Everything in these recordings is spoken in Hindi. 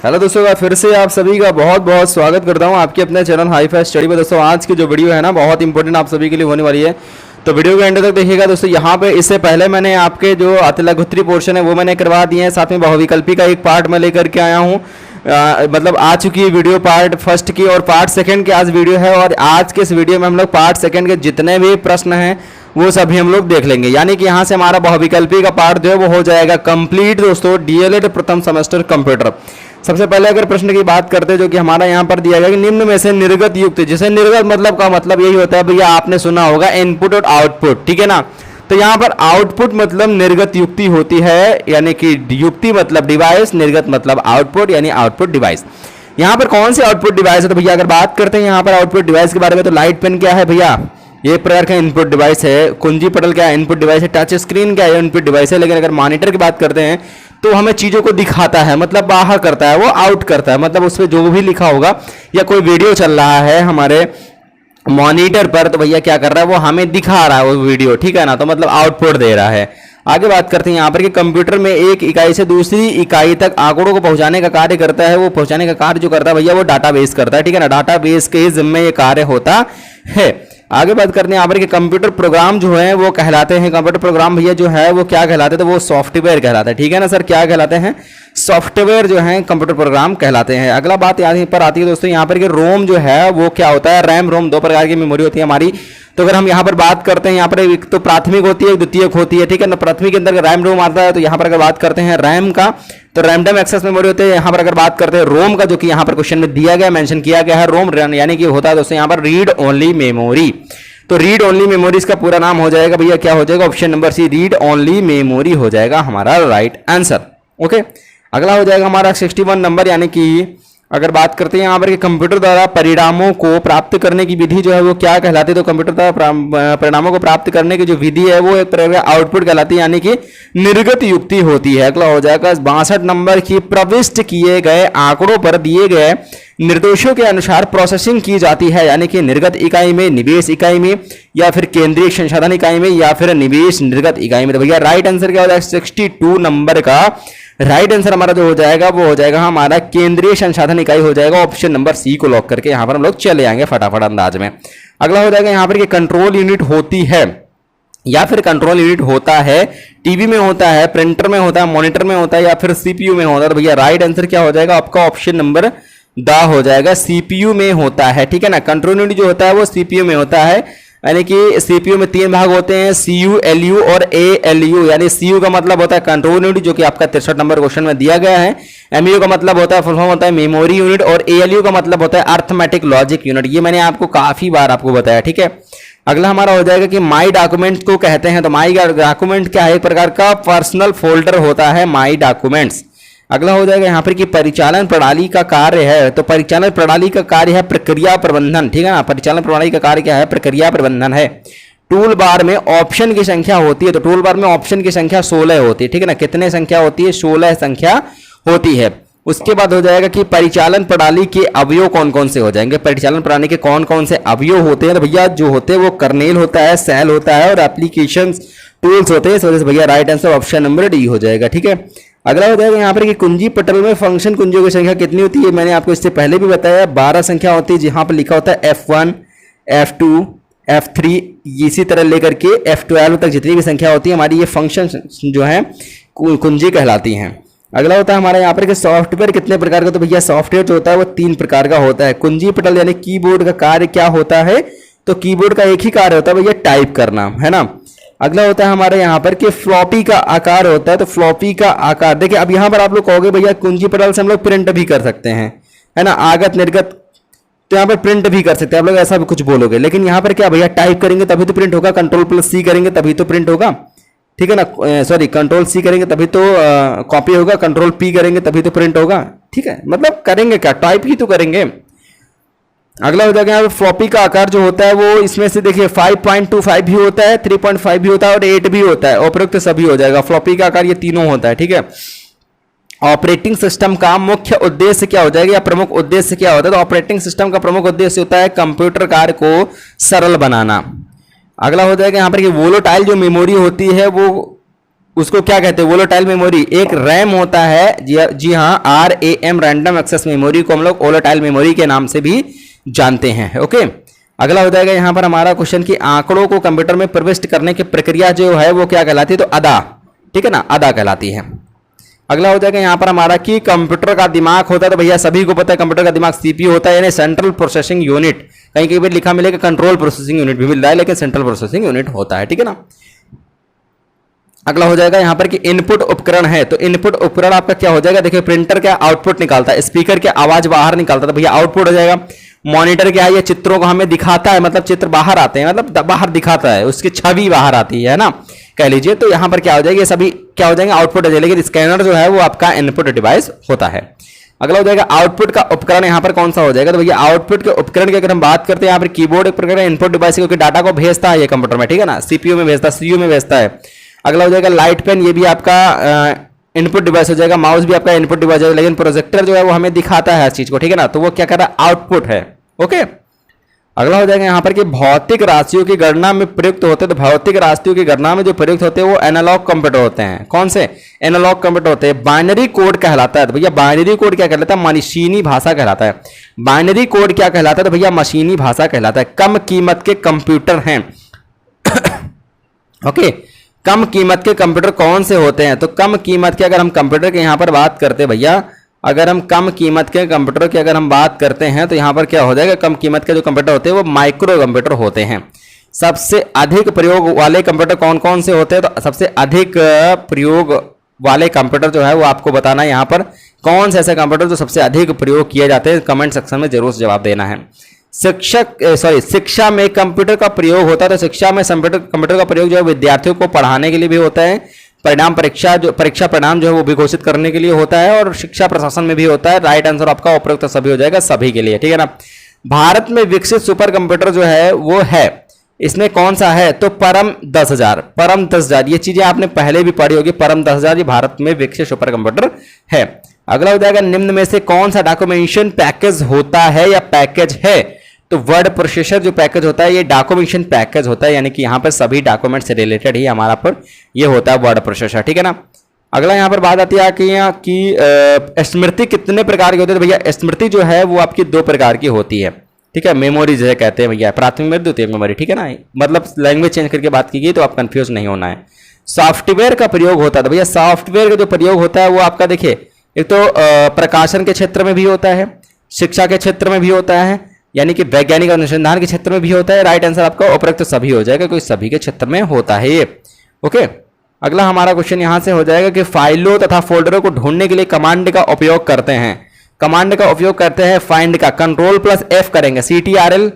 हेलो दोस्तों, फिर से आप सभी का बहुत बहुत स्वागत करता हूं आपके अपने चैनल हाई फाई स्टडी में। दोस्तों आज की जो वीडियो है ना बहुत इंपॉर्टेंट आप सभी के लिए होने वाली है, तो वीडियो के एंड तक देखिएगा। दोस्तों यहाँ पे इससे पहले मैंने आपके जो अतिलघुत्री पोर्शन है वो मैंने करवा दिए हैं, साथ में बहुविकल्पी का एक पार्ट मैं लेकर के आया हूँ। मतलब आ चुकी है वीडियो पार्ट फर्स्ट की और पार्ट सेकंड की आज वीडियो है। और आज के इस वीडियो में हम लोग पार्ट सेकंड के जितने भी प्रश्न हैं वो सभी हम लोग देख लेंगे, यानी कि यहाँ से हमारा बहुविकल्पी का पार्ट जो है वो हो जाएगा कंप्लीट। दोस्तों डीएलएड प्रथम सेमेस्टर कंप्यूटर। सबसे पहले अगर प्रश्न की बात करते हैं जो कि हमारा यहाँ पर दिया गया कि निम्न में से निर्गत युक्त, जिसे निर्गत मतलब का मतलब यही होता है भैया, आपने सुना होगा इनपुट और आउटपुट, ठीक है ना। तो यहाँ पर आउटपुट मतलब निर्गत युक्ति होती है, यानी कि युक्ति मतलब डिवाइस, निर्गत मतलब आउटपुट यानी आउटपुट डिवाइस। यहाँ पर कौन सी आउटपुट डिवाइस है, तो भैया अगर बात करते हैं यहाँ पर आउटपुट डिवाइस के बारे में, तो लाइट पेन क्या है भैया, ये प्रकार का इनपुट डिवाइस है। कुंजी पटल क्या है, इनपुट डिवाइस है। टच स्क्रीन क्या है, इनपुट डिवाइस है। लेकिन अगर मॉनिटर की बात करते हैं तो हमें चीजों को दिखाता है, मतलब बाहर करता है, वो आउट करता है, मतलब उसमें जो भी लिखा होगा या कोई वीडियो चल रहा है हमारे मॉनिटर पर तो भैया क्या कर रहा है, वो हमें दिखा रहा है वो वीडियो, ठीक है ना, तो मतलब आउटपुट दे रहा है। आगे बात करते हैं यहाँ पर कि कंप्यूटर में एक इकाई से दूसरी इकाई तक आंकड़ों को पहुंचाने का कार्य करता है। वो पहुंचाने का कार्य जो करता है भैया वो डाटाबेस करता है, ठीक है ना, डाटाबेस के जिम्मे ये कार्य होता है। आगे बात करते हैं यहाँ पर कि कंप्यूटर प्रोग्राम जो है वो कहलाते हैं, कंप्यूटर प्रोग्राम भैया जो है वो क्या कहलाते हैं, तो वो सॉफ्टवेयर कहलाते हैं, ठीक है ना सर, क्या कहलाते हैं, सॉफ्टवेयर जो है कंप्यूटर प्रोग्राम कहलाते हैं। अगला बात यहाँ पर आती है दोस्तों यहाँ पर कि रोम जो है वो क्या होता है, रैम रोम दो प्रकार की मेमोरी होती है हमारी। तो अगर हम यहाँ पर बात करते हैं यहाँ पर एक तो प्राथमिक होती है, द्वितीयक होती है, ठीक है ना। प्राथमिक के अंदर रैम रोम आता है, तो यहाँ पर अगर बात करते हैं रैम का तो रैंडम एक्सेस मेमोरी होती है। यहाँ पर अगर बात करते हैं रोम का, जो कि यहाँ पर क्वेश्चन में दिया गया, मेंशन किया गया है रोम, यानी कि होता है दोस्तों यहाँ पर रीड ओनली मेमोरी। तो रीड ओनली मेमोरी इसका पूरा नाम हो जाएगा भैया, क्या हो जाएगा, option number C, read only memory हो जाएगा हमारा राइट आंसर। ओके, अगला हो जाएगा हमारा 61 नंबर, यानी कि अगर बात करते हैं यहाँ पर कि कंप्यूटर द्वारा परिणामों को प्राप्त करने की विधि जो है वो क्या कहलाती है, तो कंप्यूटर द्वारा परिणामों को प्राप्त करने की जो विधि है वो एक प्रकार आउटपुट कहलाती है, यानी कि निर्गत युक्ति होती है। अगला हो जाएगा 62 नंबर की प्रविष्ट किए गए आंकड़ों पर दिए गए निर्देशों के अनुसार प्रोसेसिंग की जाती है, यानी कि निर्गत इकाई में, निवेश इकाई में, या फिर केंद्रीय संसाधन इकाई में, या फिर निवेश निर्गत इकाई में। तो भैया राइट आंसर क्या हो जाएगा, 62 नंबर का राइट आंसर हमारा जो हो जाएगा वो हो जाएगा हमारा केंद्रीय संसाधन इकाई हो जाएगा। ऑप्शन नंबर सी को लॉक करके यहाँ पर हम लोग चले आएंगे फटाफट अंदाज में। अगला हो जाएगा यहाँ पर कि कंट्रोल यूनिट होती है या फिर कंट्रोल यूनिट होता है, टीवी में होता है, प्रिंटर में होता है, मॉनिटर में होता है, या फिर सीपीयू में होता है। तो भैया राइट आंसर क्या हो जाएगा आपका, ऑप्शन नंबर द हो जाएगा, सीपीयू में होता है, ठीक है ना। कंट्रोल यूनिट जो होता है वो सीपीयू में होता है, यानी कि सीपीयू में 3 भाग होते हैं, सीयू, एलयू और एएलयू। यानी सीयू का मतलब होता है कंट्रोल यूनिट, जो कि आपका 63 नंबर क्वेश्चन में दिया गया है। एमयू का मतलब होता है, फुल फॉर्म होता है मेमोरी यूनिट, और एएलयू का मतलब होता है अर्थमेटिक लॉजिक यूनिट। ये मैंने आपको काफी बार आपको बताया, ठीक है। अगला हमारा हो जाएगा कि माई डॉक्यूमेंट को कहते हैं, तो माई डॉक्यूमेंट क्या है, एक प्रकार का पर्सनल फोल्डर होता है माई डॉक्यूमेंट्स। अगला हो जाएगा यहाँ पर कि परिचालन प्रणाली का कार्य है, तो परिचालन प्रणाली का कार्य है प्रक्रिया प्रबंधन, ठीक है ना। परिचालन प्रणाली का कार्य क्या है, प्रक्रिया प्रबंधन है। टूल बार में ऑप्शन की संख्या होती है, तो टूल बार में ऑप्शन की संख्या 16 होती है, ठीक है ना। कितने संख्या होती है, 16 संख्या होती है। उसके बाद हो जाएगा कि परिचालन प्रणाली के अवयव कौन कौन से हो जाएंगे, परिचालन प्रणाली के कौन कौन से अवयव होते हैं, तो भैया जो होते हैं वो कर्नेल होता है, सेल होता है और एप्लीकेशन टूल्स होते हैं। इस वजह से भैया right answer option number D हो जाएगा, ठीक है। अगला हो जाएगा यहाँ पर कि कुंजी पटल में फंक्शन कुंजियों की संख्या कितनी होती है, मैंने आपको इससे पहले भी बताया 12 संख्या होती है, जहाँ पर लिखा होता है F1, F2, F3, इसी तरह लेकर के F12 तक जितनी भी संख्या होती है हमारी ये फंक्शन जो है कुंजी कहलाती हैं। अगला होता है हमारा यहाँ पर कि सॉफ्टवेयर कितने प्रकार का, तो भैया सॉफ्टवेयर जो होता है वो 3 प्रकार का होता है। कुंजी पटल यानी कीबोर्ड का कार्य क्या होता है, तो कीबोर्ड का एक ही कार्य होता है भैया, टाइप करना, है ना। अगला होता है हमारे यहाँ पर कि फ्लॉपी का आकार होता है, तो फ्लॉपी का आकार देखिए, अब यहाँ पर आप लोग कहोगे भैया कुंजी पटल से हम लोग प्रिंट भी कर सकते हैं, है ना, आगत निर्गत, तो यहाँ पर प्रिंट भी कर सकते हैं आप लोग, ऐसा भी कुछ बोलोगे। लेकिन यहाँ पर क्या भैया, टाइप करेंगे तभी तो प्रिंट होगा, कंट्रोल+C करेंगे तभी तो प्रिंट होगा, ठीक है ना, सॉरी कंट्रोल+C करेंगे तभी तो कॉपी होगा, कंट्रोल+P करेंगे तभी तो प्रिंट होगा, ठीक है, मतलब करेंगे क्या, टाइप ही तो करेंगे। अगला हो जाएगा यहाँ पे फ्लॉपी का आकार जो होता है वो इसमें से देखिए 5.25 भी होता है, 3.5 भी होता है और 8 भी होता है, उपरोक्त सभी हो जाएगा। फ्लॉपी का आकार ये तीनों होता है, ठीक है। ऑपरेटिंग सिस्टम का मुख्य उद्देश्य क्या हो जाएगा या प्रमुख उद्देश्य क्या होता है, तो ऑपरेटिंग सिस्टम का प्रमुख उद्देश्य होता है कंप्यूटर कार्य को सरल बनाना। अगला हो जाएगा यहाँ पर कि वोलेटाइल जो मेमोरी होती है वो उसको क्या कहते हैं, वोलेटाइल मेमोरी। एक रैम होता है, जी हाँ, RAM रैंडम एक्सेस मेमोरी को हम लोग वोलेटाइल मेमोरी के नाम से भी जानते हैं। ओके, अगला हो जाएगा यहाँ पर हमारा क्वेश्चन कि आंकड़ों को कंप्यूटर में प्रविष्ट करने की प्रक्रिया जो है वो क्या कहलाती है, तो अदा, ठीक है ना, अदा कहलाती है। अगला हो जाएगा यहाँ पर हमारा कि कंप्यूटर का दिमाग होता है, तो भैया सभी को पता है कंप्यूटर का दिमाग CPU होता है, यानी सेंट्रल प्रोसेसिंग यूनिट। कहीं कहीं पर लिखा मिलेगा कंट्रोल प्रोसेसिंग यूनिट भी मिल रहा है, लेकिन सेंट्रल प्रोसेसिंग यूनिट होता है, ठीक है ना। अगला हो जाएगा यहाँ पर कि इनपुट उपकरण है, तो इनपुट उपकरण आपका क्या हो जाएगा, देखिए प्रिंटर क्या आउटपुट निकालता है, स्पीकर क्या आवाज बाहर निकालता है, तो भैया आउटपुट हो जाएगा। मॉनिटर क्या है, ये चित्रों को हमें दिखाता है, मतलब चित्र बाहर आते हैं, मतलब बाहर दिखाता है, उसकी छवि बाहर आती है ना, कह लीजिए। तो यहाँ पर क्या हो जाएगा, ये सभी क्या हो जाएंगे, आउटपुट हो जाएगा। लेकिन स्कैनर जो है वो आपका इनपुट डिवाइस होता है। अगला हो जाएगा आउटपुट का उपकरण, यहाँ पर कौन सा हो जाएगा, तो भैया आउटपुट के उपकरण की अगर हम बात करते हैं, यहाँ पर कीबोर्ड एक प्रकार का इनपुट डिवाइस, क्योंकि डाटा को भेजता है ये कंप्यूटर में, ठीक है ना, CPU में भेजता है, CU में भेजता है। अगला हो जाएगा लाइट पेन, ये भी आपका इनपुट डिवाइस हो जाएगा। माउस भी आपका इनपुट डिवाइस है, लेकिन प्रोजेक्टर जो है वो हमें दिखाता है हर चीज को, ठीक है ना, तो वो क्या कर रहा है, आउटपुट है। ओके, अगला हो जाएगा यहाँ पर कि भौतिक राशियों की गणना में प्रयुक्त होते हैं, तो भौतिक राशियों की गणना में जो प्रयुक्त होते हैं वो एनालॉग कंप्यूटर होते हैं। कौन से एनालॉग कंप्यूटर होते हैं, बाइनरी कोड कहलाता है, तो भैया बाइनरी कोड क्या कहलाता है, मशीनी भाषा कहलाता है। बाइनरी कोड क्या कहलाता है, तो भैया मशीनी भाषा कहलाता है। कम कीमत के कंप्यूटर हैं ओके, कम कीमत के कंप्यूटर कौन से होते हैं, तो कम कीमत के अगर हम कंप्यूटर के यहाँ पर बात करते हैं भैया, अगर हम कम कीमत के कंप्यूटर की अगर हम बात करते हैं तो यहाँ पर क्या हो जाएगा, कम कीमत के जो कंप्यूटर होते हैं वो माइक्रो कंप्यूटर होते हैं। सबसे अधिक प्रयोग वाले कंप्यूटर कौन कौन से होते हैं, तो सबसे अधिक प्रयोग वाले कंप्यूटर जो है वो आपको बताना है यहाँ पर कौन से ऐसे कंप्यूटर जो सबसे अधिक प्रयोग किए जाते हैं, कमेंट सेक्शन में जरूर जवाब देना है। शिक्षा में कंप्यूटर का प्रयोग होता है, तो शिक्षा में कंप्यूटर का प्रयोग जो है विद्यार्थियों को पढ़ाने के लिए भी होता है, परीक्षा परिणाम जो है वो भी घोषित करने के लिए होता है, और शिक्षा प्रशासन में भी होता है। राइट आंसर आपका उपरोक्त सभी हो जाएगा, सभी के लिए, ठीक है ना। भारत में विकसित सुपर कंप्यूटर जो है वो है, इसमें कौन सा है, तो परम 10,000। ये चीजें आपने पहले भी पढ़ी होगी, परम 10,000 ये भारत में विकसित सुपर कंप्यूटर है। अगला हो जाएगा निम्न में से कौन सा डॉक्यूमेंटेशन पैकेज होता है या पैकेज है, तो वर्ड प्रोसेसर जो पैकेज होता है ये डॉक्यूमेंटेशन पैकेज होता है, यानी कि यहाँ पर सभी डॉक्यूमेंट से रिलेटेड ही हमारा पर ये होता है वर्ड प्रोसेसर, ठीक है ना। अगला यहाँ पर बात आती है कि स्मृति कितने प्रकार की होती है, तो भैया स्मृति जो है वो आपकी 2 प्रकार की होती है, ठीक है। मेमोरी जैसे कहते हैं भैया, प्राथमिक मेमोरी, द्वितीयक मेमोरी, ठीक है ना, मतलब लैंग्वेज चेंज करके बात की गई तो आप कंफ्यूज नहीं होना है। सॉफ्टवेयर का प्रयोग होता है, तो भैया सॉफ्टवेयर का जो प्रयोग होता है वो आपका देखिए, एक तो प्रकाशन के क्षेत्र में भी होता है, शिक्षा के क्षेत्र में भी होता है, यानी कि वैज्ञानिक अनुसंधान के क्षेत्र में भी होता है। राइट आंसर आपका उपरोक्त तो सभी हो जाएगा, क्योंकि सभी के क्षेत्र में होता है ये। ओके, अगला हमारा क्वेश्चन यहां से हो जाएगा कि फाइलों तथा फोल्डरों को ढूंढने के लिए कमांड का उपयोग करते हैं। कमांड का उपयोग करते हैं फाइंड का, Ctrl+F करेंगे, CTRL,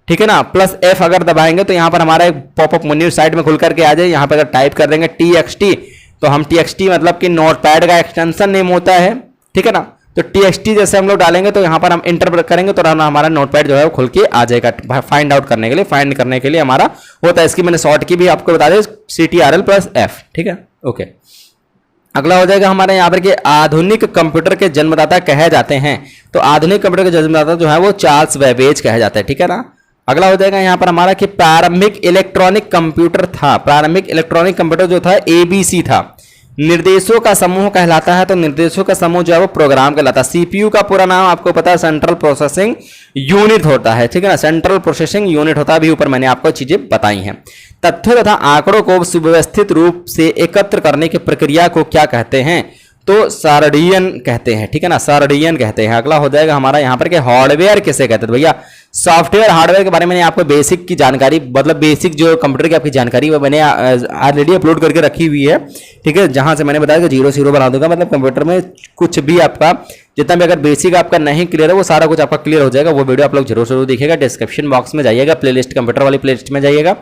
ठीक है ना, +F अगर दबाएंगे तो यहाँ पर हमारा एक पॉपअप मेन्यू साइड में खुल करके आ जाए। यहाँ पर अगर टाइप कर देंगे TXT, तो हम TXT मतलब कि नोटपैड का एक्सटेंशन नेम होता है, ठीक है ना। तो TXT जैसे हम लोग डालेंगे तो यहाँ पर हम इंटर करेंगे तो हमारा नोटपैड जो है वो खुल के आ जाएगा फाइंड आउट करने के लिए, फाइंड करने के लिए हमारा होता है। इसकी मैंने शॉर्ट की भी आपको बता दें, CTRL+F, ठीक है। ओके, अगला हो जाएगा हमारे यहाँ पर कि आधुनिक कंप्यूटर के जन्मदाता कहे जाते हैं, तो आधुनिक कंप्यूटर के जन्मदाता जो है वो चार्ल्स बेबेज कहे जाते हैं, ठीक है ना। अगला हो जाएगा यहाँ पर हमारा कि प्रारंभिक इलेक्ट्रॉनिक कंप्यूटर था, प्रारंभिक इलेक्ट्रॉनिक कंप्यूटर जो था ABC था। निर्देशों का समूह कहलाता है, तो निर्देशों का समूह जो है वो प्रोग्राम कहलाता है। CPU का पूरा नाम आपको पता है सेंट्रल प्रोसेसिंग यूनिट होता है, ठीक है ना, सेंट्रल प्रोसेसिंग यूनिट होता है। अभी ऊपर मैंने आपको चीजें बताई हैं। तथ्यों तथा आंकड़ों को सुव्यवस्थित रूप से एकत्र करने की प्रक्रिया को क्या कहते हैं, तो सारडियन कहते हैं, ठीक है ना, सारडियन कहते हैं। अगला हो जाएगा हमारा यहाँ पर कि हार्डवेयर किसे कहते हैं, तो भैया सॉफ्टवेयर हार्डवेयर के बारे में मैंने आपको बेसिक की जानकारी, मतलब बेसिक जो कंप्यूटर की आपकी जानकारी वो मैंने ऑलरेडी अपलोड करके रखी हुई है, ठीक है, जहां से मैंने बताया कि 0 बना दूंगा, मतलब कंप्यूटर में कुछ भी आपका जितना भी अगर बेसिक आपका नहीं क्लियर है वो सारा कुछ आपका क्लियर हो जाएगा। वो वीडियो आप लोग जरूर देखिएगा, डिस्क्रिप्शन बॉक्स में जाइएगा, प्लेलिस्ट कंप्यूटर वाली प्लेलिस्ट में जाइएगा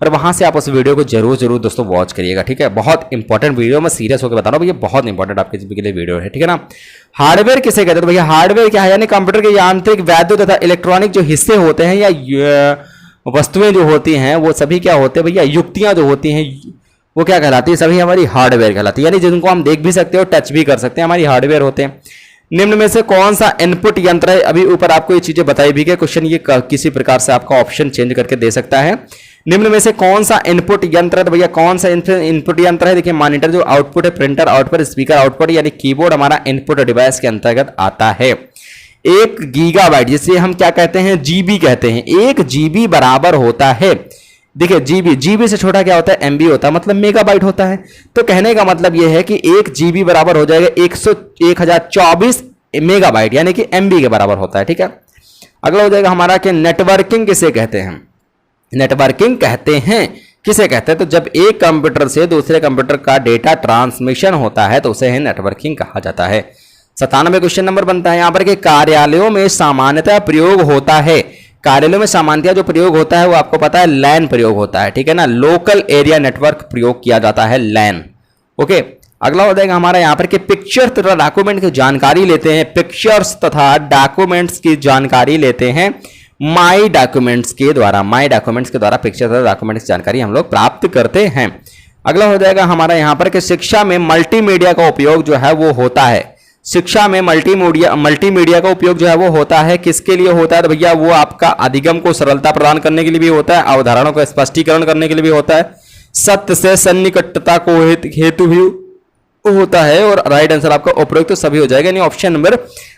और वहां से आप उस वीडियो को जरूर दोस्तों वॉच करिएगा, ठीक है। बहुत इंपॉर्टेंट वीडियो, मैं सीरियस होकर बता रहा हूँ, ये बहुत इंपॉर्टेंट आपके लिए वीडियो है, ठीक है ना। हार्डवेयर किसे कहते हैं, तो भैया हार्डवेयर क्या है, यानी कंप्यूटर के यांत्रिक, वैद्युत तथा इलेक्ट्रॉनिक जो हिस्से होते हैं या वस्तुएं जो होती हैं वो सभी क्या होते हैं भैया, युक्तियां जो होती हैं वो क्या कहलाती है, सभी हमारी हार्डवेयर कहलाती है, यानी जिनको हम देख भी सकते हो, टच भी कर सकते हैं, हमारी हार्डवेयर होते हैं। निम्न में से कौन सा इनपुट यंत्र है, अभी ऊपर आपको ये चीजें बताई भी कि क्वेश्चन ये किसी प्रकार से आपका ऑप्शन चेंज करके दे सकता है। निम्न में से कौन सा इनपुट यंत्र है? तो भैया कौन सा इनपुट यंत्र है? देखिए मॉनिटर जो आउटपुट है, प्रिंटर आउटपुट, स्पीकर आउटपुट यानी कीबोर्ड हमारा इनपुट डिवाइस के अंतर्गत आता है। 1 गीगाबाइट जिसे हम क्या कहते हैं? जीबी कहते हैं। 1 जीबी बराबर होता है, देखिए जीबी से छोटा क्या होता है? एमबी होता है, मतलब मेगाबाइट होता है। तो कहने का मतलब यह है कि 1 जीबी बराबर हो जाएगा 1024 मेगाबाइट यानी कि एमबी के बराबर होता है। ठीक है, अगला हो जाएगा हमारा कि नेटवर्किंग किसे कहते हैं? नेटवर्किंग कहते हैं, किसे कहते हैं? तो जब एक कंप्यूटर से दूसरे कंप्यूटर का डेटा ट्रांसमिशन होता है तो उसे नेटवर्किंग कहा जाता है। 97 क्वेश्चन नंबर बनता है यहां पर कि कार्यालयों में सामान्यतः प्रयोग होता है। कार्यालयों में सामान्यतः जो प्रयोग होता है वो आपको पता है लैन प्रयोग होता है। ठीक है ना, लोकल एरिया नेटवर्क प्रयोग किया जाता है, लैन। ओके, अगला हो जाएगा हमारा यहाँ पर कि पिक्चर तथा डॉक्यूमेंट की जानकारी लेते हैं। पिक्चर्स तथा डॉक्यूमेंट्स की जानकारी लेते हैं माई डॉक्यूमेंट्स के द्वारा। माई डॉक्यूमेंट्स के द्वारा पिक्चर तथा डॉक्यूमेंट्स की जानकारी हम लोग प्राप्त करते हैं। अगला हो जाएगा हमारा यहाँ पर कि शिक्षा में मल्टीमीडिया का उपयोग जो है वो होता है। शिक्षा में मल्टीमीडिया का उपयोग जो है वो होता है, किसके लिए होता है? तो भैया वो आपका अधिगम को सरलता प्रदान करने के लिए भी होता है, अवधारणाओं का स्पष्टीकरण करने के लिए भी होता है, सत्य से सन्निकटता को हेतु भी होता है, और राइट आंसर आपका उपयुक्त तो सभी हो जाएगा, यानी ऑप्शन नंबर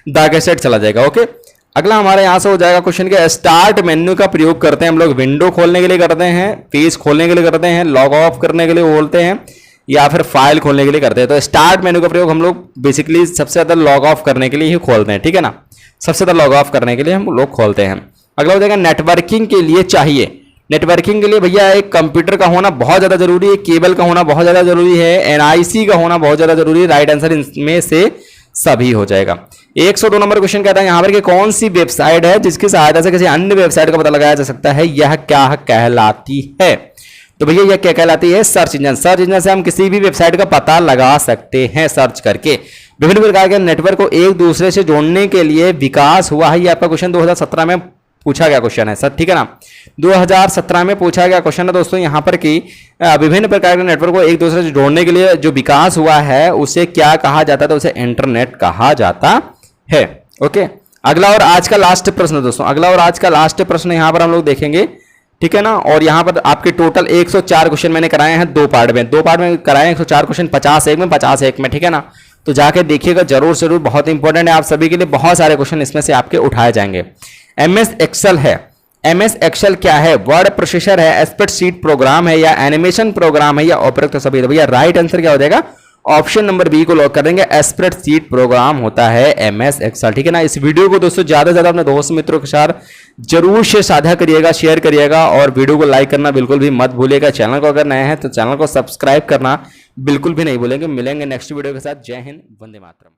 द के सेट चला जाएगा। ओके, अगला हमारे यहां से हो जाएगा क्वेश्चन के स्टार्ट मेन्यू का प्रयोग करते हैं हम लोग विंडो खोलने के लिए करते हैं, पेज खोलने के लिए करते हैं, लॉग ऑफ करने के लिए बोलते हैं, या फिर फाइल खोलने के लिए करते हैं। तो स्टार्ट मेन्यू का प्रयोग हम लोग बेसिकली सबसे ज्यादा लॉग ऑफ करने के लिए ही खोलते हैं। ठीक है ना, सबसे ज्यादा लॉग ऑफ करने के लिए हम लोग खोलते हैं। अगला हो जाएगा नेटवर्किंग के लिए चाहिए। नेटवर्किंग के लिए भैया एक कंप्यूटर का होना बहुत ज्यादा जरूरी है, केबल का होना बहुत ज्यादा जरूरी है, एनआईसी का होना बहुत ज्यादा जरूरी है। राइट आंसर इनमें से सभी हो जाएगा। 102 नंबर क्वेश्चन कहता है यहां पर कि कौन सी वेबसाइट है जिसकी सहायता से किसी अन्य वेबसाइट का पता लगाया जा सकता है, यह क्या कहलाती है? तो भैया यह क्या कहलाती है? Search engine. सर्च इंजन से हम किसी भी वेबसाइट का पता लगा सकते हैं सर्च करके। विभिन्न प्रकार के नेटवर्क को एक दूसरे से जोड़ने के लिए विकास हुआ है। ये आपका क्वेश्चन 2017 में पूछा गया क्वेश्चन है सर। ठीक है ना, 2017 में पूछा गया क्वेश्चन है दोस्तों यहाँ पर कि विभिन्न प्रकार के नेटवर्क को एक दूसरे से जोड़ने के लिए जो विकास हुआ है उसे क्या कहा जाता है? तो उसे इंटरनेट कहा जाता है। ओके, अगला और आज का लास्ट प्रश्न दोस्तों, अगला और आज का लास्ट प्रश्न यहाँ पर हम लोग देखेंगे। ठीक है ना, और यहाँ पर आपके टोटल 104 क्वेश्चन मैंने कराए हैं दो पार्ट में कराए 104 क्वेश्चन, 50 एक में 50 एक में। ठीक है ना, तो जाके देखिएगा जरूर, बहुत इंपॉर्टेंट है आप सभी के लिए, बहुत सारे क्वेश्चन इसमें से आपके उठाए जाएंगे। MS एक्सेल है। MS एक्सेल क्या है? वर्ड प्रोसेसर है, स्प्रेडशीट प्रोग्राम है, या एनिमेशन प्रोग्राम है, या ऑपरेटर सभी? तो भैया राइट आंसर क्या हो जाएगा? ऑप्शन नंबर बी को लॉक कर देंगे, स्प्रेडशीट प्रोग्राम होता है MS एक्सेल। ठीक है ना, इस वीडियो को दोस्तों ज्यादा से ज्यादा अपने दोस्त मित्रों के साथ जरूर से साझा करिएगा, शेयर करिएगा, और वीडियो को लाइक करना बिल्कुल भी मत भूलिएगा। चैनल को अगर नए हैं तो चैनल को सब्सक्राइब करना बिल्कुल भी नहीं भूलेंगे। मिलेंगे नेक्स्ट वीडियो के साथ। जय हिंद, वंदे मातरम।